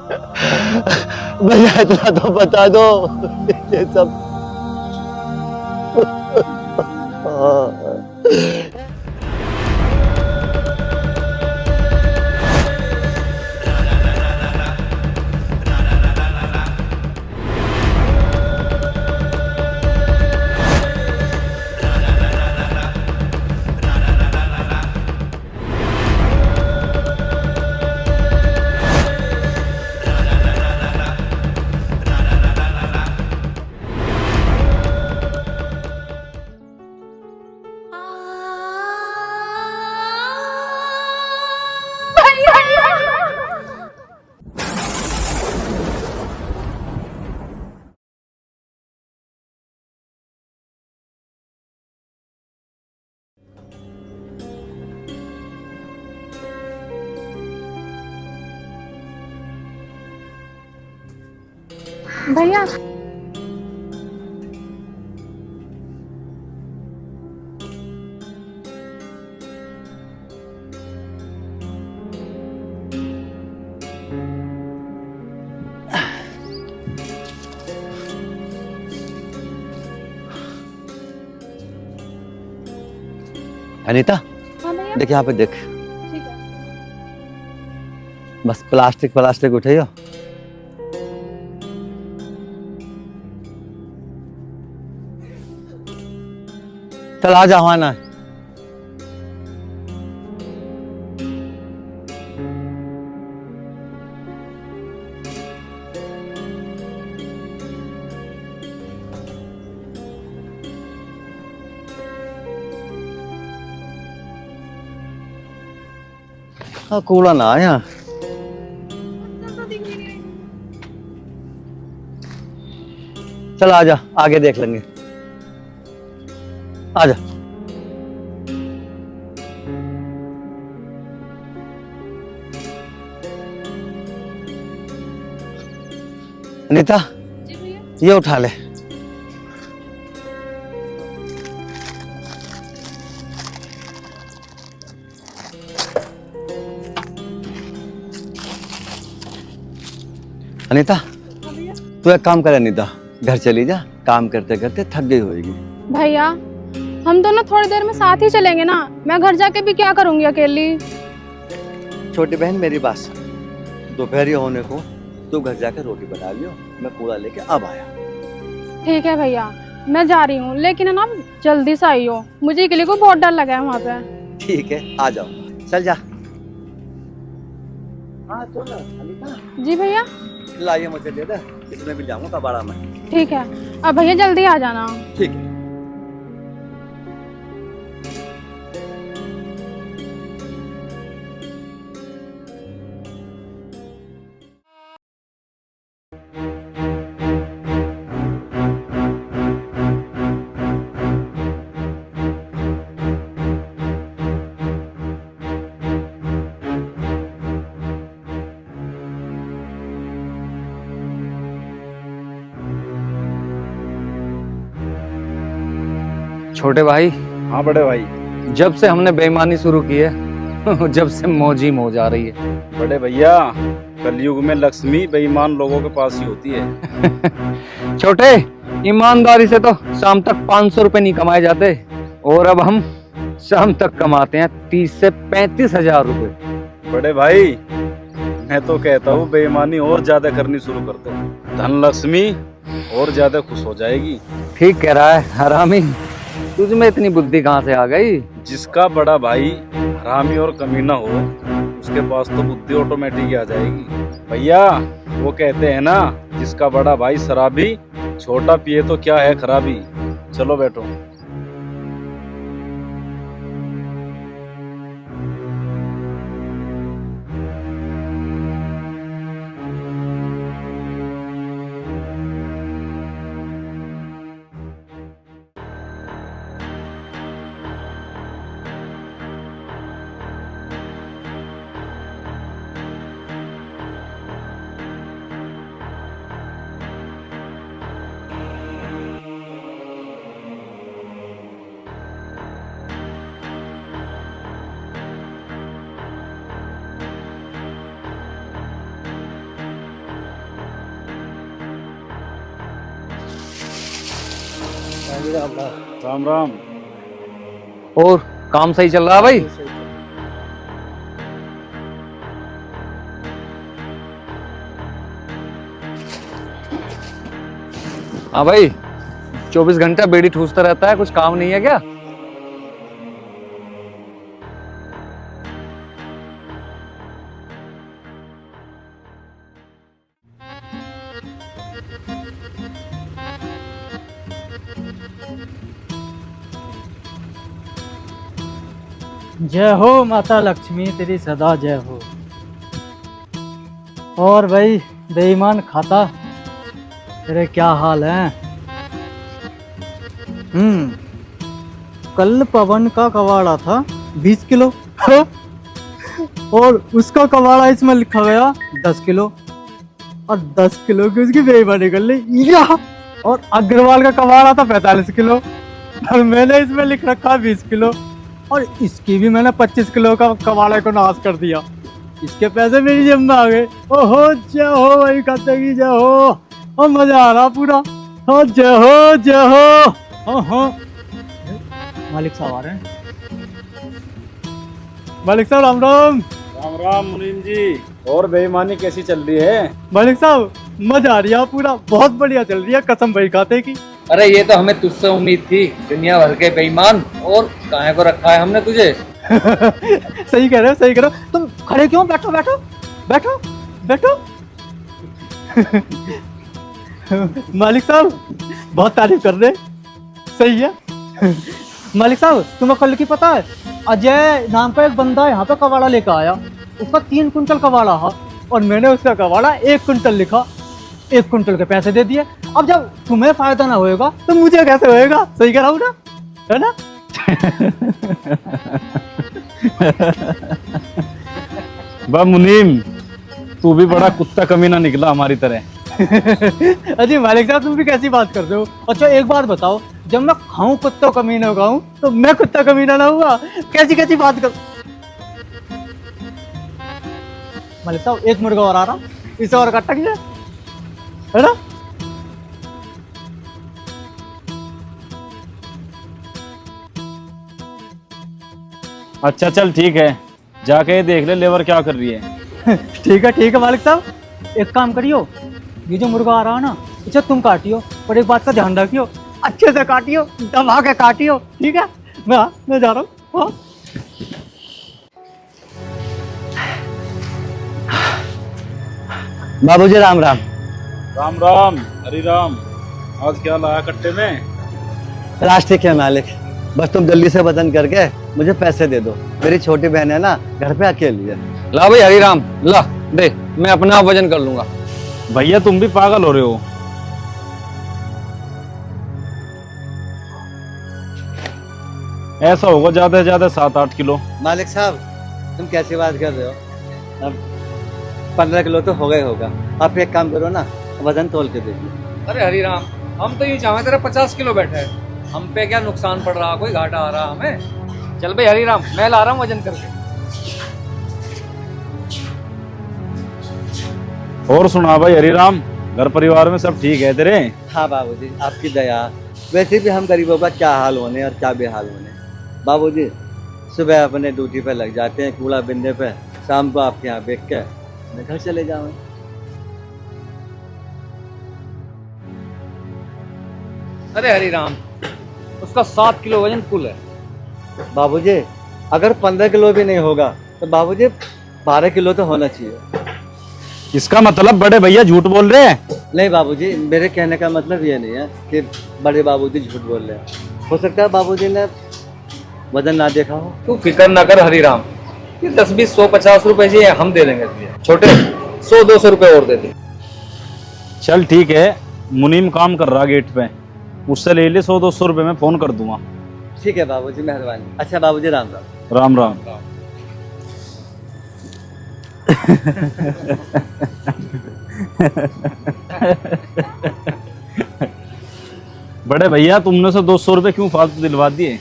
भैया इतना तो बता दो, ये सब। भैया अनीता, हाँ भैया देख यहाँ पे देख, ठीक है। बस प्लास्टिक प्लास्टिक उठाइयो। चल आ जा, ना हाँ, कूड़ा ना आया। चल आ जा, आगे देख लेंगे। आ जा। अनीता, जी भैया ये उठा ले। अनीता, हाँ भैया। तू एक काम कर अनीता, घर चली जा, काम करते करते थक गई होगी। भैया हम दोनों थोड़ी देर में साथ ही चलेंगे ना, मैं घर जाके भी क्या करूंगी अकेली। छोटी बहन मेरी बात सुन, दोपहरी होने को तू घर जाकर रोटी बना लियो, मैं कूड़ा लेके अब आया। ठीक है भैया, मैं जा रही हूँ, लेकिन ना जल्दी से आई हो, मुझे अकेले को बहुत डर लगा है वहाँ पे। ठीक है, आ जाओ, चल जा। हाँ चल ना अनीता। जी भैया लाइए मुझे दे दे, इसमें भी जाऊंगा कबाड़ा में। ठीक है, अब भैया जल्दी आ जाना। ठीक है। छोटे भाई, हाँ बड़े भाई। जब से हमने बेईमानी शुरू की है जब से मौज ही मौज आ रही है। बड़े भैया, कलयुग में लक्ष्मी बेईमान लोगों के पास ही होती है। छोटे, ईमानदारी से तो शाम तक 500 रुपए नहीं कमाए जाते, और अब हम शाम तक कमाते हैं 30 से 35 हजार रुपए। बड़े भाई, मैं तो कहता हूँ बेईमानी और ज्यादा करनी शुरू कर दो, धन लक्ष्मी और ज्यादा खुश हो जाएगी। ठीक कह रहा है हरामी, तुझ में इतनी बुद्धि कहाँ से आ गई? जिसका बड़ा भाई हरामी और कमीना हो, उसके पास तो बुद्धि ऑटोमेटिक ही आ जाएगी। भैया वो कहते हैं ना, जिसका बड़ा भाई शराबी, छोटा पिए तो क्या है खराबी। चलो बैठो। राम राम। और काम सही चल रहा है भाई? हाँ भाई, 24 घंटा बेड़ी ठूसता रहता है, कुछ काम नहीं है क्या? जय हो माता लक्ष्मी, तेरी सदा जय हो। और भाई बेईमान खाता, तेरे क्या हाल है? कल पवन का कबाड़ा था 20 किलो और उसका कबाड़ा इसमें लिखा गया 10 किलो और 10 किलो की उसकी बेईमानी कर ली या। और अग्रवाल का कबाड़ा था 45 किलो और मैंने इसमें लिख रखा 20 किलो और इसकी भी मैंने 25 किलो का कबाड़े को नाश कर दिया। इसके पैसे मेरी जेब में आ गए। ओहो जय हो भाई, खाते की जय हो। और मजा आ रहा पूरा। हो जय हो जय हो। ओहो मालिक साहब आ रहे हैं। मालिक साहब राम राम। राम राम मुनीम जी। और बेईमानी कैसी चल रही है? मालिक साहब मजा आ रही है पूरा, बहुत बढ़िया चल रही है कसम भाई खाते की। अरे ये तो हमें तुझसे उम्मीद थी, दुनिया भर के बेईमान, और काहे को रखा है हमने तुझे? सही कह रहे हो, सही कह रहे हो। तुम खड़े क्यों? बैठो बैठो बैठो बैठो। मालिक साहब बहुत तारीफ कर रहे, सही है। मालिक साहब तुम्हें कल की पता है, अजय नाम का एक बंदा यहाँ पे कबाड़ा लेकर आया, उसका 3 कुंटल कबाड़ा था और मैंने उसका कबाड़ा 1 कुंटल लिखा, 1 कुंटल के पैसे दे दिए। अब जब तुम्हें फायदा ना होएगा तो मुझे कैसे होएगा? सही कह रहा हूँ ना, है ना? वाह मुनीम, तू भी बड़ा कुत्ता कमीना निकला हमारी तरह। अजी मालिक साहब तुम भी कैसी बात कर रहे हो? अच्छा एक बात बताओ, जब मैं खाऊं कुत्ता कमीना खाऊं तो मैं कुत्ता कमीना ना हुआ? कैसी कैसी बात कर। मालिक साहब एक मुर्गा और आ रहा, इसे और कटक जाए, है ना? अच्छा चल ठीक है, जाके देख ले लेबर क्या कर रही है। ठीक है मालिक साहब, एक काम करियो, ये जो मुर्गा आ रहा है ना इसे तुम काटियो, पर एक बात का ध्यान रखियो, अच्छे से काटियो, दबा के काटियो, ठीक है? मैं जा रहा हूँ। बाबूजी राम राम। राम राम। हरी राम। आज क्या लाया कट्टे में? प्लास्टिक है मालिक, बस तुम जल्दी से वजन करके मुझे पैसे दे दो। मेरी छोटी बहन है ना घर पे अकेली है। ला भाई हरीराम, ला दे, मैं अपना आप वजन कर लूंगा। भैया तुम भी पागल हो रहे हो। ऐसा होगा ज्यादा से ज्यादा 7-8 किलो। मालिक साहब तुम कैसी बात कर रहे हो? अब 15 किलो तो होगा ही होगा। आप एक काम करो ना, वजन तोल के देखिए। अरे हरीराम, हम तो यूं चाहे तेरा 50 किलो बैठे है, हम पे क्या नुकसान पड़ रहा, कोई घाटा आ रहा हमें? चल भाई हरीराम, मैं ला रहा हूँ वजन करके। और सुना भाई हरीराम, घर परिवार में सब ठीक है तेरे? हाँ बाबूजी आपकी दया। वैसे भी हम गरीबों का क्या हाल होने और क्या बेहाल होने। बाबूजी सुबह अपने ड्यूटी पे लग जाते हैं कूड़ा बिंदे पे, शाम को आपके यहाँ बेच के मैं घर चले जाऊँ। अरे हरीराम, उसका 7 किलो वजन कुल है। बाबूजी अगर 15 किलो भी नहीं होगा तो बाबूजी 12 किलो तो होना चाहिए। इसका मतलब बड़े भैया झूठ बोल रहे हैं? नहीं बाबूजी, मेरे कहने का मतलब ये नहीं है कि बड़े बाबूजी झूठ बोल रहे हैं। हो सकता है बाबूजी ने वजन ना देखा हो। तू फिक्र ना कर हरीराम, ये 10, 20, 100, 50 रुपए जी हम दे देंगे तुझे। छोटे 100, 200 रुपए और दे दे। चल ठीक है, मुनीम काम कर रहा गेट पे, उससे ले ले 100-200 रुपए में फोन कर दूंगा। ठीक है बाबूजी, मेहरबानी। अच्छा बाबूजी राम राम। राम राम। बड़े भैया तुमने से 200 रुपए क्यों फालतू दिलवा दिए?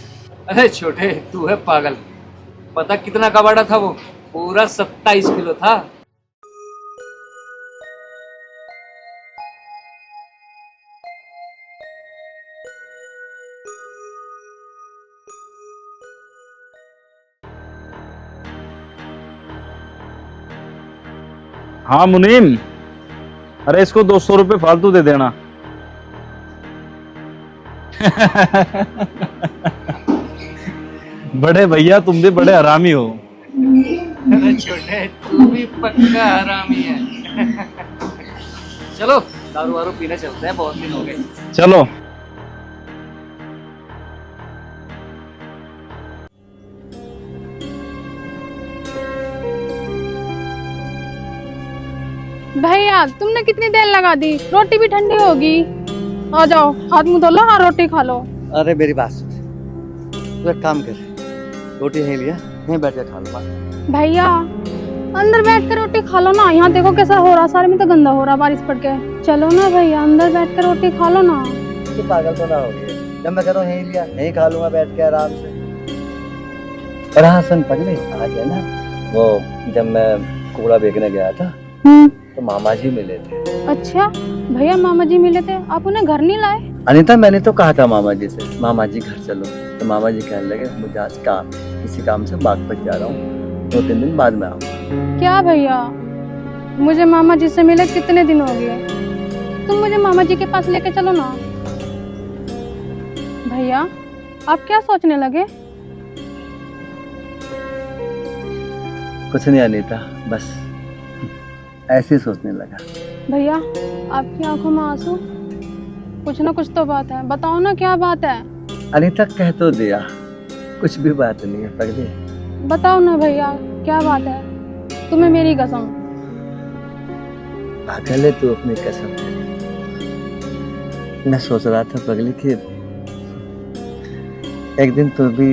अरे छोटे तू है पागल, पता कितना कबाड़ा था वो? पूरा 27 किलो था। हाँ मुनीम, अरे इसको 200 रुपये फालतू दे देना। बड़े भैया तुम भी बड़े हरामी हो। अरे छोटे तू भी पक्का हरामी है। चलो दारू वारू पीने चलते हैं, बहुत दिन हो गए। चलो। भैया तुमने कितनी देर लगा दी, रोटी भी ठंडी होगी। आ जाओ हाथ मुंह धो लो और रोटी खा लो। अरे मेरी बात सुन, तू एक काम कर, रोटी यहीं लिया, यहीं बैठ के खा लो बस। भैया अंदर बैठ कर रोटी खा लो ना, यहाँ देखो कैसा हो रहा, सारे में तो गंदा हो रहा बारिश पड़ के। चलो ना भैया अंदर बैठ कर रोटी खा लो ना। तू पागल तो ना हो गई? जब मैं कह रहा हूँ यहीं लिया, यहीं खा लूंगा बैठ के आराम से। और हाँ सुन पगले, आज है ना वो, जब मैं कूड़ा बेचने गया था तो मामा जी मिले थे। अच्छा भैया मामा जी मिले थे, आप उन्हें घर नहीं लाए? अनीता मैंने तो कहा था मामा जी से, मामा जी घर चलो, तो मामा जी कहने लगे मुझे आज काम, किसी काम से बागपत जा रहा हूँ, 2-3 दिन बाद में आऊँगा। क्या भैया, मुझे मामा जी से मिले कितने दिन हो गए, तुम मुझे मामा जी के पास लेके चलो ना। भैया आप क्या सोचने लगे? कुछ नहीं अनीता, बस ऐसे ही सोचने लगा। भैया आपकी आंखों में आंसू, कुछ ना कुछ तो बात है, बताओ ना क्या बात है। अनीता कह तो दिया, कुछ भी बात नहीं है पगले। बताओ ना भैया क्या बात है, तुम्हें मेरी कसम। पागल है तू, अपनी कसम तेरी। मैं सोच रहा था पगली कि एक दिन तू भी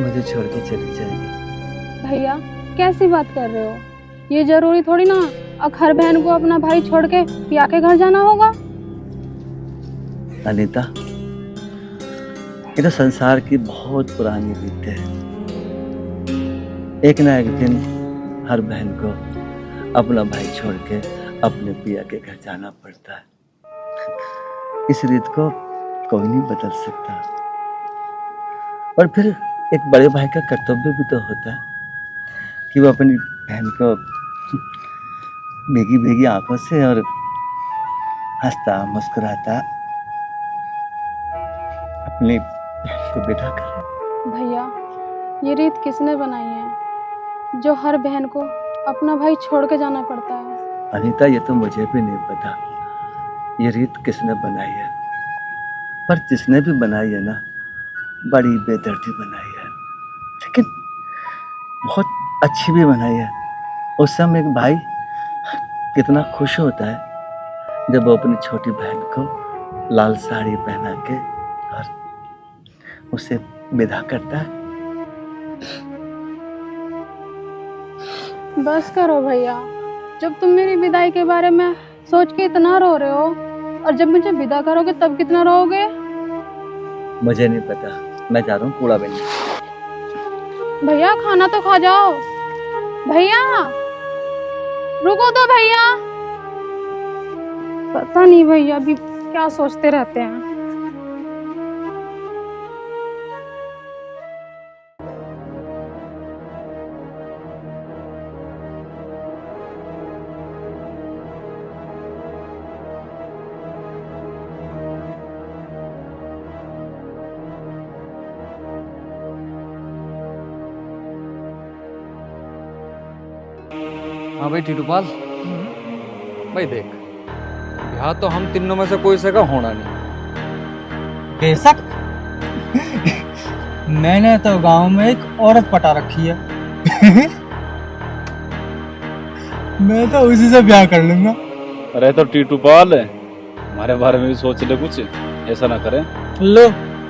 मुझे छोड़ के चली जाएगी। भैया कैसी बात कर रहे हो, ये जरूरी थोड़ी ना हर बहन को अपना भाई छोड़ के पिया के घर जाना होगा। अनीता ये तो संसार की बहुत पुरानी रीत है, एक ना एक दिन हर बहन को अपना भाई छोड़ के अपने पिया के घर जाना पड़ता है। इस रीत को कोई नहीं बदल सकता। और फिर एक बड़े भाई का कर्तव्य भी तो होता है कि वो अपनी बहन को भीगी भीगी आंखों से और हंसता मुस्कुराता अपनी बहन को विदा करे। भैया ये रीत किसने बनाई है जो हर बहन को अपना भाई छोड़ के जाना पड़ता है? अनीता ये तो मुझे भी नहीं पता ये रीत किसने बनाई है, पर जिसने भी बनाई है ना, बड़ी बेदर्दी बनाई है, लेकिन बहुत अच्छी भी बनाई है। उस समय एक भाई कितना खुश होता है जब वो अपनी छोटी बहन को लाल साड़ी पहना के और उसे विदा करता है। बस करो भैया, जब तुम मेरी विदाई के बारे में सोच के इतना रो रहे हो, और जब मुझे विदा करोगे तब कितना रोओगे? मुझे नहीं पता, मैं जा रहा हूँ कूड़ा बेचने। भैया खाना तो खा जाओ। भैया रुको तो भैया, पता नहीं भैया अभी क्या सोचते रहते हैं। हाँ भाई टीटूपाल, भाई देख यहाँ तो हम तीनों में से कोई से का होना नहीं। बेशक मैंने तो गांव में एक औरत पटा रखी है। मैं तो उसी से ब्याह कर लूंगा। अरे तो टीटूपाल हमारे बारे में भी सोच ले कुछ, ऐसा ना करें। लो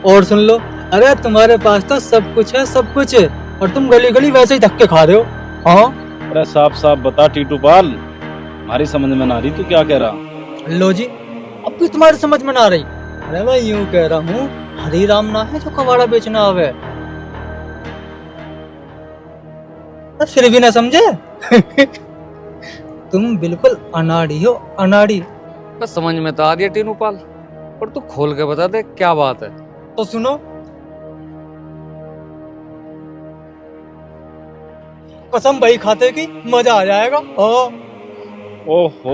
और सुन लो, अरे तुम्हारे पास तो सब कुछ है, सब कुछ है, और तुम गली गली वैसे ही धक्के खा रहे हो। हाँ अरे साफ साफ बता टीटूपाल, हमारी समझ में ना रही तू क्या कह रहा। लो जी, अब भी तुम्हारी समझ में ना रही। अरे मैं यूं कह रहा हूँ, हरी राम ना है जो कबाड़ा बेचना आवे। फिर भी ना समझे। तुम बिल्कुल अनाड़ी हो, अनाड़ी। बस समझ में तो आ दिया टीनूपाल, पर तू खोल के बता दे क्या बात है। तो सुनो, कसम भाई खाते की मजा आ जाएगा। ओहो,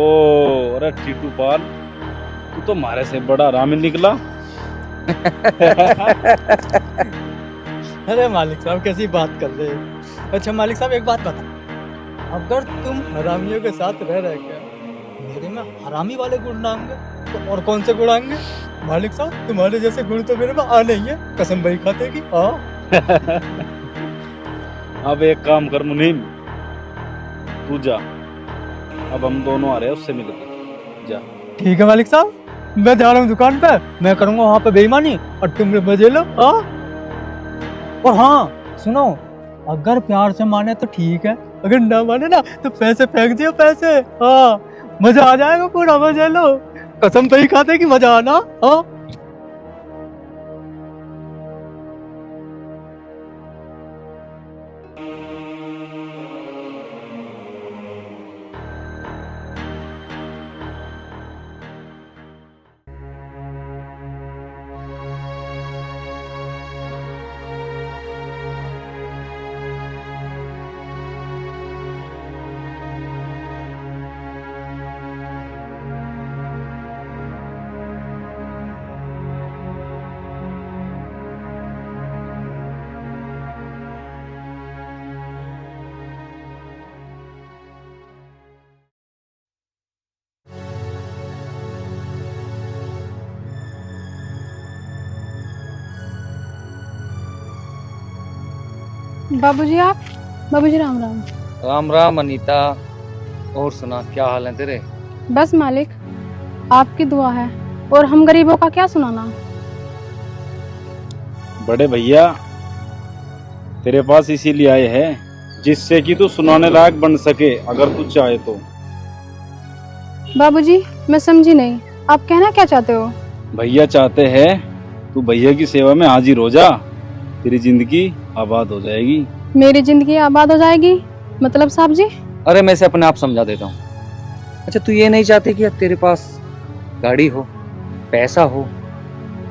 अरे टीटू पाल, तू तो हमारे से बड़ा हरामी निकला। अरे मालिक साहब कैसी बात कर रहे हैं। अच्छा मालिक साहब एक बात बता, अगर तुम हरामियों के साथ रह रहे के मेरे में हरामी वाले गुण ना होंगे तो और कौन से गुण आएंगे? मालिक साहब तुम्हारे जैसे गुण तो मेरे में आ नहीं है, कसम भाई खाते की। हाँ अब एक काम कर मुनीम, तू जा, अब हम दोनों आ रहे हैं उससे मिलके, जा। ठीक है मालिक साहब, मैं जा रहा हूँ दुकान पे, मैं करूँगा वहाँ पे बेईमानी और तुम मेरे मजे लो। हाँ और हाँ सुनो, अगर प्यार से माने तो ठीक है, अगर ना माने ना तो पैसे फेंक दियो पैसे। हाँ मजा आ जाएगा, पूरा मजा लो, कसम पे ही खाते कि मजा आना। हाँ बाबूजी आप, बाबूजी राम राम। राम राम अनीता, और सुना क्या हाल है तेरे? बस मालिक आपकी दुआ है, और हम गरीबों का क्या सुनाना। बड़े भैया तेरे पास इसीलिए आए हैं जिससे कि तू सुनाने लायक बन सके, अगर तू चाहे तो। बाबूजी मैं समझी नहीं, आप कहना क्या चाहते हो? भैया चाहते हैं तू भैया की सेवा में हाजिर हो जा, तेरी जिंदगी आबाद हो जाएगी। मेरी जिंदगी आबाद हो जाएगी मतलब साहब जी? अरे मैं इसे अपने आप समझा देता हूँ। अच्छा तू ये नहीं चाहती कि तेरे पास गाड़ी हो, पैसा हो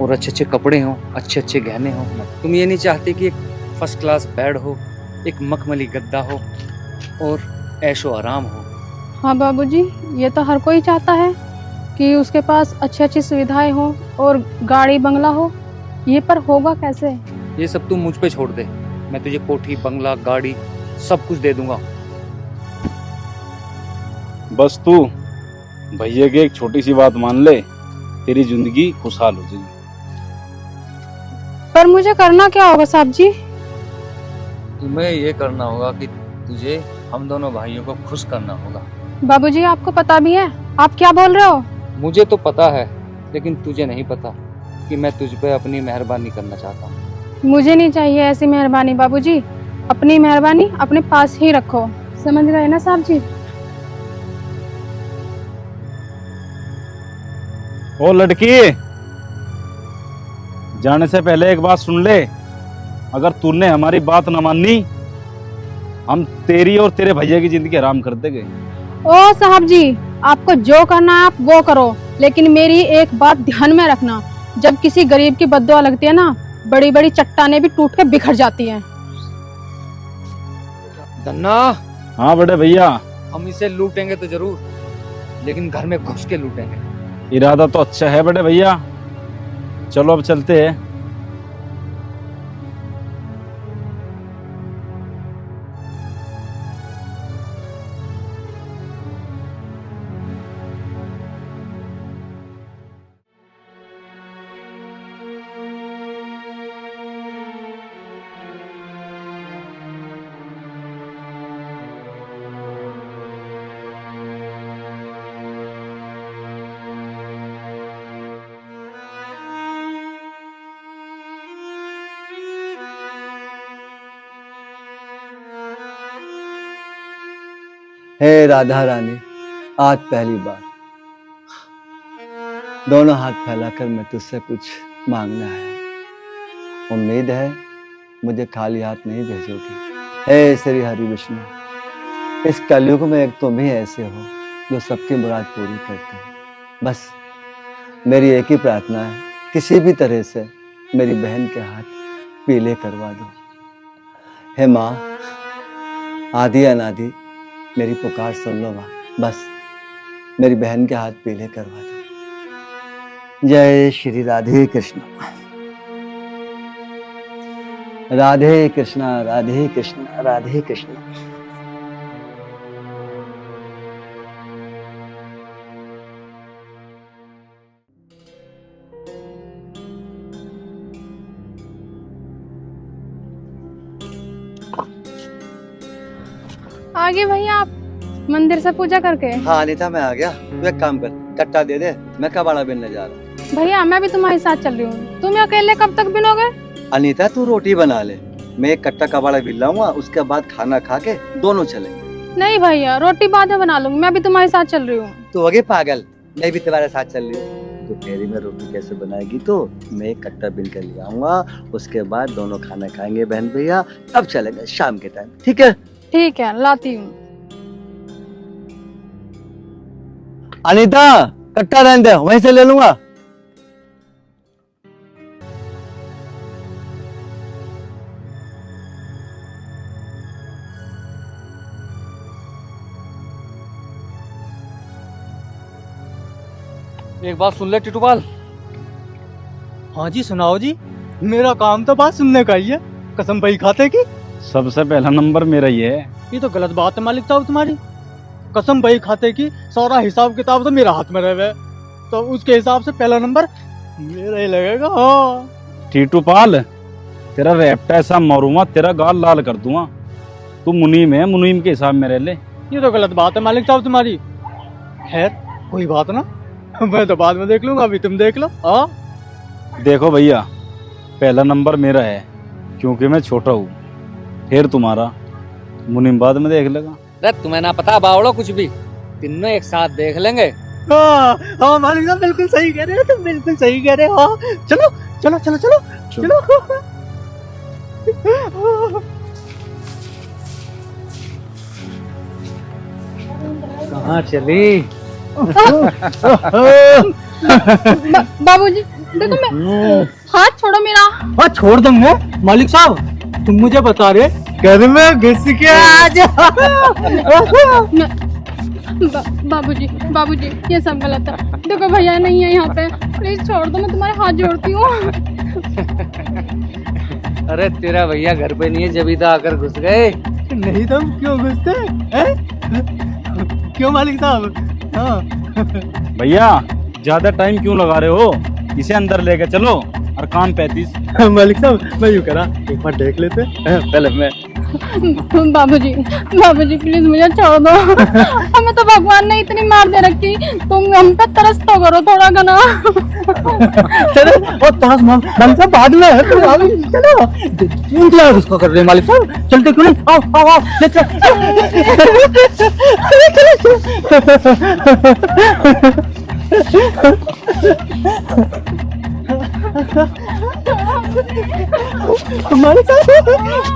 और अच्छे अच्छे कपड़े हो, अच्छे अच्छे गहने हो? तुम ये नहीं चाहती कि एक फर्स्ट क्लास बेड हो, एक मखमली गद्दा हो और ऐशो आराम हो? हाँ बाबूजी, ये तो हर कोई चाहता है कि उसके पास अच्छी अच्छी सुविधाएं हो और गाड़ी बंगला हो, ये पर होगा कैसे? ये सब तू मुझ पे छोड़ दे, मैं तुझे कोठी बंगला गाड़ी सब कुछ दे दूंगा। बस तू भैया की एक छोटी सी बात मान ले, तेरी जिंदगी खुशहाल हो जाएगी। पर मुझे करना क्या होगा साहब जी? तुम्हें ये करना होगा कि तुझे हम दोनों भाइयों को खुश करना होगा। बाबूजी आपको पता भी है, आप क्या बोल रहे हो? मुझे तो पता है, लेकिन तुझे नहीं पता कि मैं तुझ पे अपनी मेहरबानी करना चाहता हूँ। मुझे नहीं चाहिए ऐसी मेहरबानी बाबूजी, अपनी मेहरबानी अपने पास ही रखो, समझ गए ना साहब जी? ओ लड़की, जाने से पहले एक बात सुन ले, अगर तूने हमारी बात न मानी हम तेरी और तेरे भैया की जिंदगी हराम कर देंगे। ओ साहब जी, आपको जो करना है आप वो करो, लेकिन मेरी एक बात ध्यान में रखना, जब किसी गरीब की बद्दुआ लगती है ना, बड़ी बड़ी चट्टानें भी टूट के बिखर जाती हैं। धन्ना, हाँ बड़े भैया, हम इसे लूटेंगे तो जरूर, लेकिन घर में घुस के लूटेंगे। इरादा तो अच्छा है बड़े भैया, चलो अब चलते हैं। हे राधा रानी, आज पहली बार दोनों हाथ फैलाकर मैं तुझसे कुछ मांगने आया। उम्मीद है मुझे खाली हाथ नहीं भेजोगी। हे श्री हरि विष्णु, इस कलयुग में एक तुम ही ऐसे हो जो सबकी मुराद पूरी करते हो। बस मेरी एक ही प्रार्थना है, किसी भी तरह से मेरी बहन के हाथ पीले करवा दो। हे माँ, आदि अनादि मेरी पुकार सुन लो माँ, बस मेरी बहन के हाथ पीले करवा दो। जय श्री राधे कृष्ण। राधे कृष्णा राधे कृष्णा राधे कृष्णा। आगे भैया आप मंदिर से पूजा करके। हाँ अनीता मैं आ गया। तू एक काम कर, कट्टा दे दे, मैं कबाड़ा बिनने जा रहा हूँ। भैया मैं भी तुम्हारे साथ चल रही हूँ। तुम अकेले कब तक बिनोगे? अनीता तू रोटी बना ले, मैं एक कट्टा कबाड़ा बिन लाऊंगा, उसके बाद खाना खा के दोनों चलेंगे। नहीं भैया, रोटी बाद में बना लूंगी, मैं भी तुम्हारे साथ चल रही हूँ। तो आगे पागल, मैं भी तुम्हारे साथ चल रही हूँ। तो फेरी में रोटी कैसे बनाएगी? तो मैं एक कट्टा बिन कर ले आऊंगा, उसके बाद दोनों खाना खाएंगे बहन भैया, तब चलेंगे शाम के टाइम। ठीक है? ठीक है, लाती हूँ। अनीता कट्टा रहने दे, वहीं से ले लूंगा। एक बात सुन ले टिटूपाल। हाँ जी सुनाओ जी। मेरा काम तो बात सुनने का ही है। कसम भाई खाते की। सबसे पहला नंबर मेरा ही है। ये तो गलत बात है मालिक साहब तुम्हारी। कसम भाई खाते की सारा हिसाब किताब तो मेरा हाथ में रहे, तो उसके हिसाब से पहला नंबर मेरा ही लगेगा। हाँ टीटूपाल, तेरा रेपटा ऐसा मारूंगा, तेरा गाल लाल कर दूंगा। तू मुनीम है, मुनीम के हिसाब में रह ले। ये तो गलत बात है मालिक साहब तुम्हारी। खैर कोई बात ना, मैं तो बाद में देख लूंगा, अभी तुम देख लो। हाँ देखो भैया, पहला नंबर मेरा है क्योंकि मैं छोटा हूँ, फिर तुम्हारा, मुनीम बाद में देख लेगा। अरे तुम्हें ना पता बावड़ो कुछ भी, तीनों एक साथ देख लेंगे। हाँ हाँ मालिक साहब बिल्कुल सही कह रहे हो, तुम बिल्कुल सही कह रहे हो। हाँ, चलो चलो चलो चलो चलो। कहाँ चली? बाबूजी देखो, मैं हाथ छोड़ो मेरा। हाँ छोड़ दूंगे मालिक साहब। तुम मुझे बता रहे घर में घुस के आ जाओ। बाबूजी बाबूजी ये सब गलत है। देखो भैया नहीं है यहाँ पे, प्लीज छोड़ दो, मैं तुम्हारे हाथ जोड़ती हूँ। अरे तेरा भैया घर पे नहीं है, जब तो आकर घुस गए। नहीं तो हम क्यों घुसते हैं? क्यों मालिक साहब? हाँ भैया ज्यादा टाइम क्यों लगा रहे हो? इसे अंदर लेके चलो। अरकान 35। मालिक साहब मैं यूँ करा, एक बार देख लेते हैं पहले मैं। बाबूजी बाबूजी प्लीज मुझे छोड़ दो। हमें तो भगवान ने इतनी मार दे रखी, तुम हम पे तरस तो करो थोड़ा घना। चलो और तरस मालिक साहब बाद में है। चलो इंतजार उसको कर रहे हैं मालिक साहब, चलते क्यों नहीं? आओ आओ आओ ले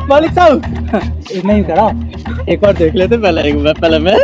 मालिक साहब नहीं करा, एक बार देख लेते पहले, एक बार पहले मैं।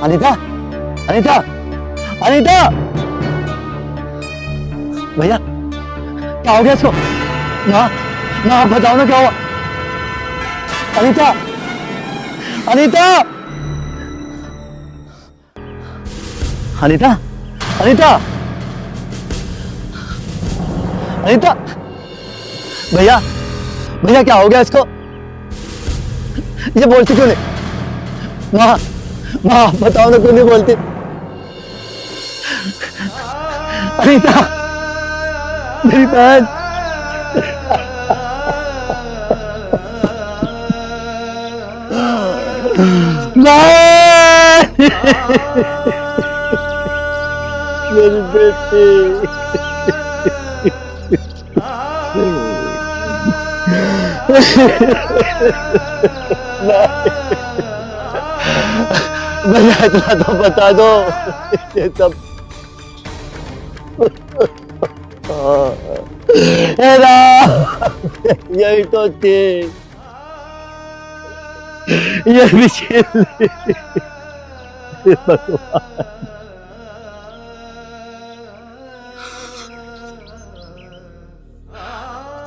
अनीता अनीता अनीता भैया क्या हो गया इसको? ना ना आप बताओ ना क्या हुआ? अनीता अनीता अनीता अनीता अनीता भैया भैया क्या हो गया इसको? ये बोलती क्यों नहीं? माँ, माँ आप बताओ ना, क्यों नहीं बोलती? अनीता, मेरी बहन। मेरी बेटी। भैया इतना तो बता दो, ये सब यही तो थी, ये भी छीन ली।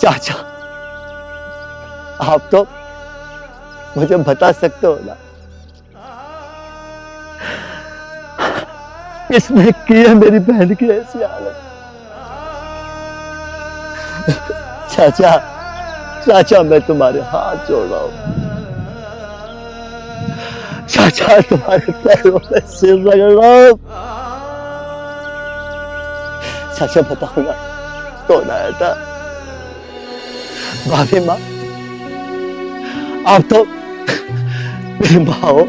चाचा, आप तो मुझे बता सकते हो ना, किसने की है मेरी बहन की ऐसी हालत? चाचा, चाचा मैं तुम्हारे हाथ जोड़ रहा हूं, चाचा तुम्हारे पैरों में सिर रगड़ रहा हूं। चाचा बताओ ना, कौन आया था? भाभी माँ, आप तो मेरी माँ हो,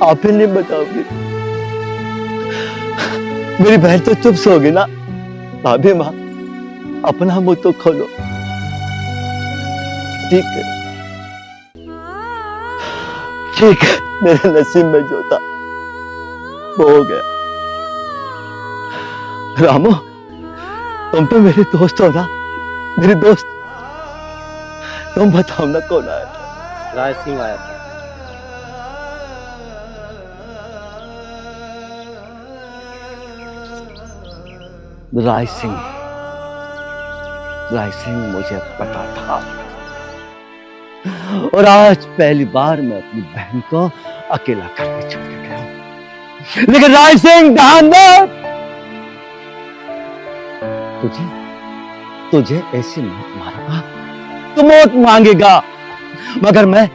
आप ही नहीं बताओगी? मेरी बहन तो चुप सोगी ना। भाभी माँ, अपना मुंह तो खोलो। ठीक है, ठीक है, मेरे नसीब में जो था वो हो गया। रामू, तुम तो मेरे दोस्त हो ना, मेरे दोस्त, तुम बताओ ना कौन आया था? राज सिंह आया था। राज सिंह, राज सिंह मुझे पता था, और आज पहली बार मैं अपनी बहन को अकेला करके छोड़ के गया हूं। लेकिन राज सिंह, ध्यान दो, तुझे तुझे ऐसी मौत मारूंगा, तू मौत मांगेगा, मगर मैं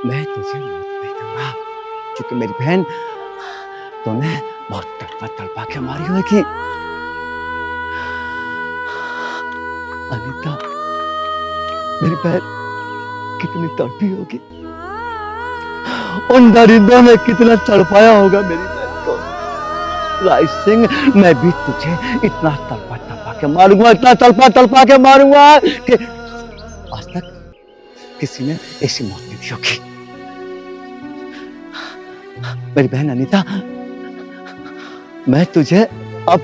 तुझे मौत नहीं दूंगा, क्योंकि मेरी बहन तूने बहुत तड़पा तड़पा के मारी होगी। अनीता, मेरी बहन कितनी तड़पी होगी, उन दरिंदों ने कितना तड़पाया होगा मेरी बहन को। राज सिंह, मैं भी तुझे इतना तड़पा तड़पा के मारूंगा, इतना तड़पा तड़पा के मारूंगा कि आज तक किसी ने ऐसी मौत नहीं दी होगी। मेरी बहन अनीता, मैं तुझे अब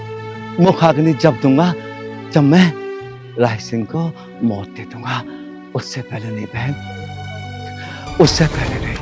मुखाग्नि जब दूंगा, जब मैं राज सिंह को मौत दे दूंगा, उससे पहले नहीं बहन, उससे पहले नहीं।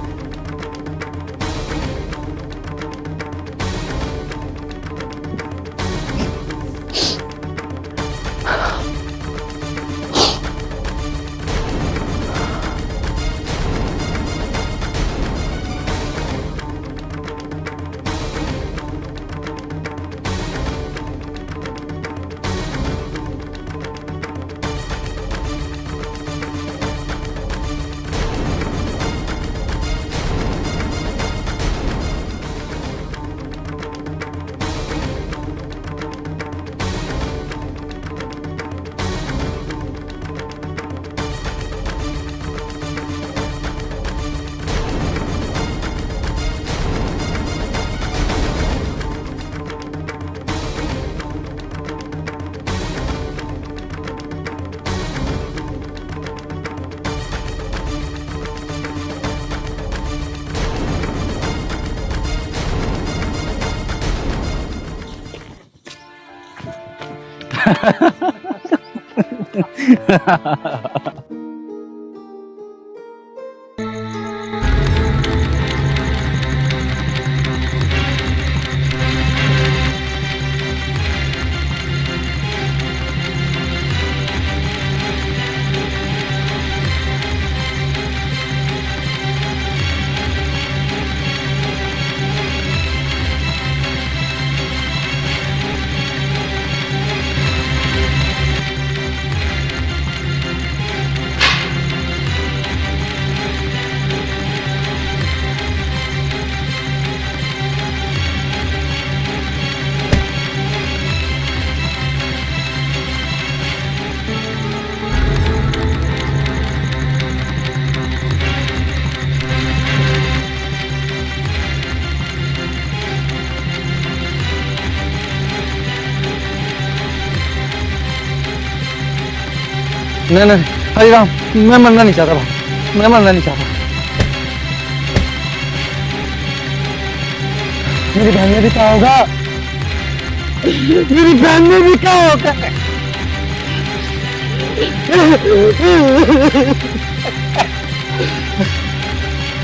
नहीं नहीं हरिराम, मैं मरना नहीं चाहता भाई, मैं मरना नहीं चाहता। मेरी बहन ने भी कहा होगा, मेरी बहन ने भी कहा होगा।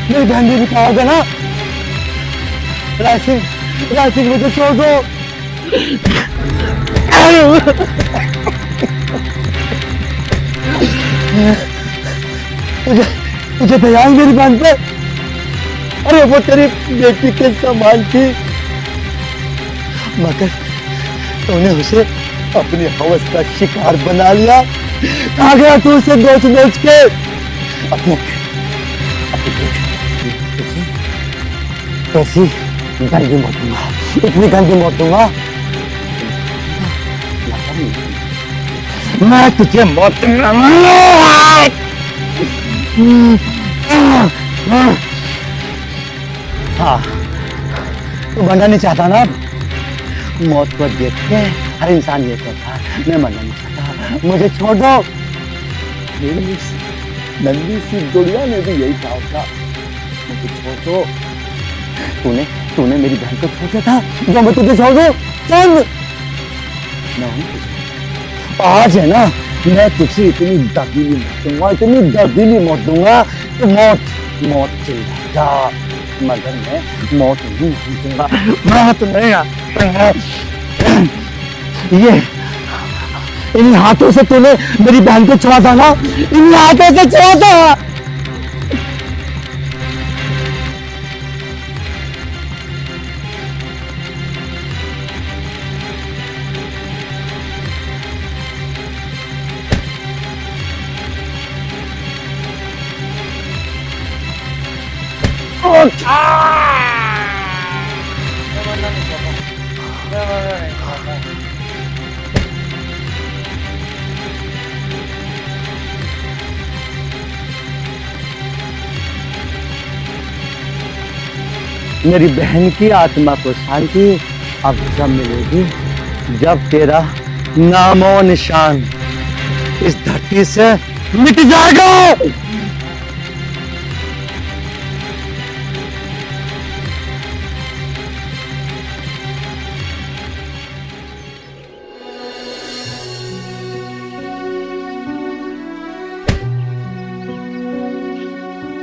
मेरी बहन ने भी कहा होगा ना, राय सिंह मुझे छोड़ दो। तुझे दया है मेरी बहन पे? अरे वो तेरी बेटी के समान थी, मगर तूने उसे अपनी हवस का शिकार बना लिया। कहाँ गया तू उसे नोच के? ऐसी गंदी मौत दूंगा, इतनी गंदी मौत दूंगा, मैं तुझे मौत दूंगा। हाँ, तू मरना नहीं चाहता ना? मौत को देख के हर इंसान ये कहता है मैं मरना नहीं चाहता, मुझे छोड़ दो। मेरी नन्ही सी गुड़िया ने भी यही कहा था, मुझे छोड़ दो। तूने मेरी बहन को छोड़ दिया था, जो मैं तुझे छोड़ दूं? चल, आज है ना, मैं तुझे इतनी दर्दीली मौत दूंगा, इतनी दर्दीली मौत दूंगा तो मौत चल जाएगा, मगर मैं मौत नहीं दूंगा। मौत नहीं। ये इन हाथों से तूने मेरी बहन को छुआ था ना, इन हाथों से छुआ था। मेरी बहन की आत्मा को शांति अब जब मिलेगी, जब तेरा नामो निशान इस धरती से मिट जाएगा।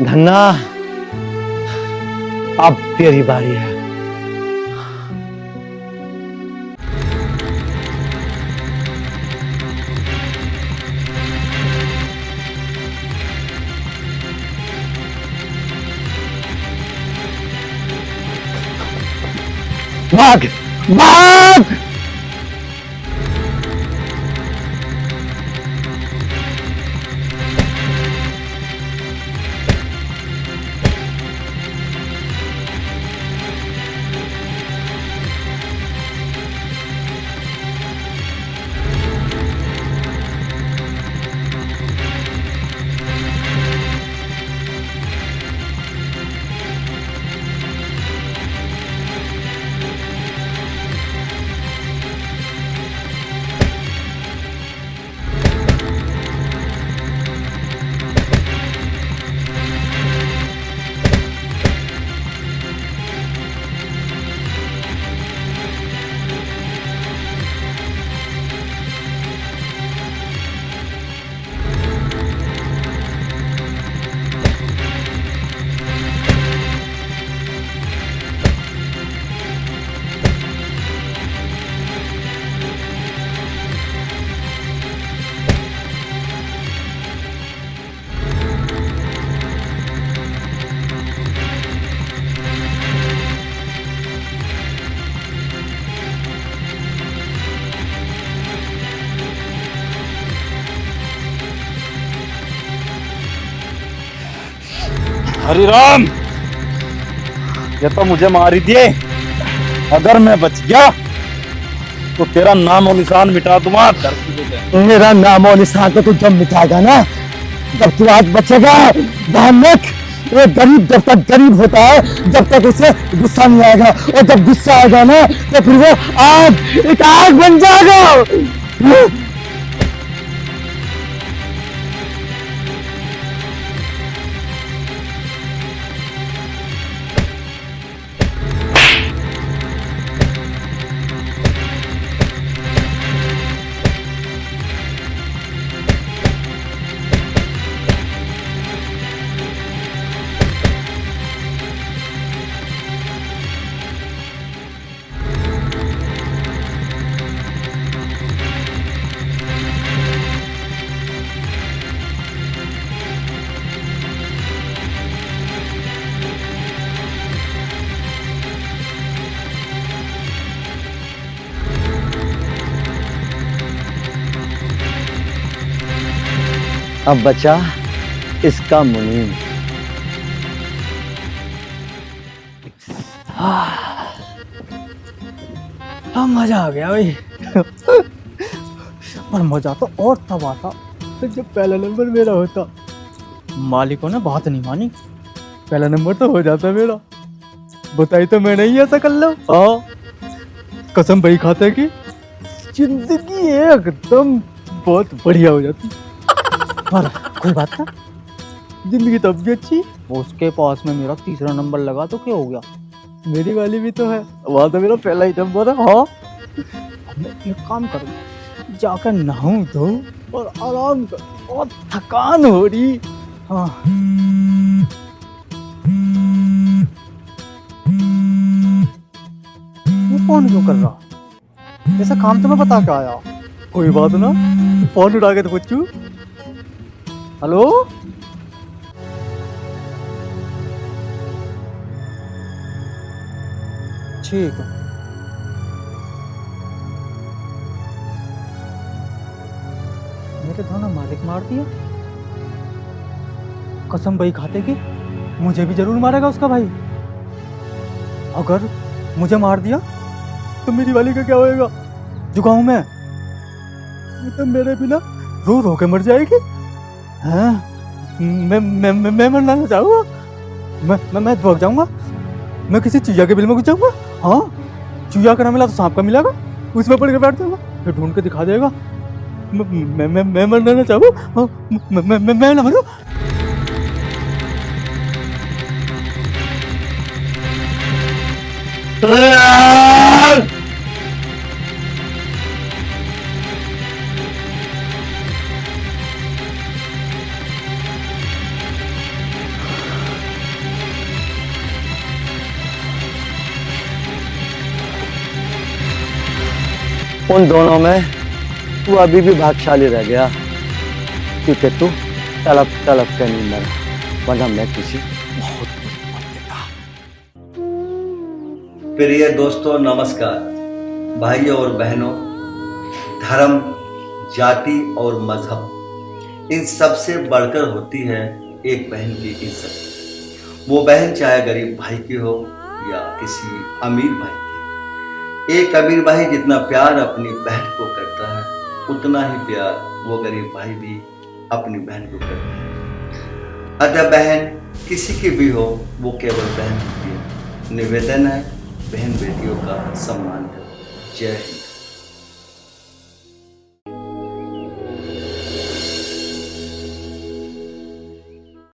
धन्ना, अब तेरी बारी है। भाग भाग। हरिराम, ये तो मुझे मार ही दिए। अगर मैं बच गया तो तेरा नाम और निशान मिटा दूंगा धरती पे। मेरा नाम और निशान तो तू जब मिटाएगा ना, जब तू आज बचेगा। ध्यान रख, ये गरीब जब तक गरीब होता है, जब तक उसे गुस्सा नहीं आएगा, और जब गुस्सा आएगा ना तो फिर वो आग, एक आग बन जाएगा। अब बचा इसका मुनीम। अब मजा आ गया भाई। और मजा तो और तब आता जब पहला नंबर मेरा होता। मालिकों ने बात नहीं मानी, पहला नंबर तो हो जाता मेरा। बताई तो मैं नहीं ऐसा कर लो। हाँ, कसम भाई खाते की जिंदगी एकदम बहुत बढ़िया हो जाती। और कोई बात ना, जिंदगी तब भी अच्छी। उसके पास में मेरा तीसरा नंबर लगा तो क्या हो गया, मेरी वाली भी तो है, वहां तो मेरा पहला ही नंबर है। हाँ, मैं एक काम करूँ, जाकर नहाऊं धोऊं और आराम कर, बहुत थकान हो रही। हाँ, ये फोन क्यों कर रहा, ऐसा काम तो मैं बता के आया। कोई बात ना, फोन उठा के तो पूछू। हेलो, ठीक है। मेरे दोनों मालिक मार दिया, कसम भाई खाते की मुझे भी जरूर मारेगा उसका भाई। अगर मुझे मार दिया तो मेरी वाली का क्या होएगा, जुगाऊं मैं, ये तो मेरे बिना रो रो के मर जाएगी। हाँ, मैं मरना ना चाहूँगा, मैं भाग जाऊंगा, मैं किसी चुया के बिल में घुस जाऊंगा। हाँ, चुया का ना मिला तो सांप का मिलेगा, उसमें पड़ के बैठ जाऊंगा, फिर ढूंढ के दिखा देगा। मैं मरना ना चाहूँ। हाँ, मैं ना मरूं। उन दोनों में तू अभी भी भाग्यशाली रह गया, क्योंकि तू तड़प तड़प के नहीं मरा, वरना मैं तुझे बहुत कुछ मार देता। प्रिय दोस्तों नमस्कार। भाइयों और बहनों, धर्म, जाति और मजहब, इन सबसे बढ़कर होती है एक बहन की इज्जत। वो बहन चाहे गरीब भाई की हो या किसी अमीर भाई की। एक अमीर भाई जितना प्यार अपनी बहन को करता है, उतना ही प्यार वो गरीब भाई भी अपनी बहन को करता है। अतः बहन किसी की भी हो, वो केवल बहन होती है। निवेदन है, बहन बेटियों का सम्मान करो। जय हिंद।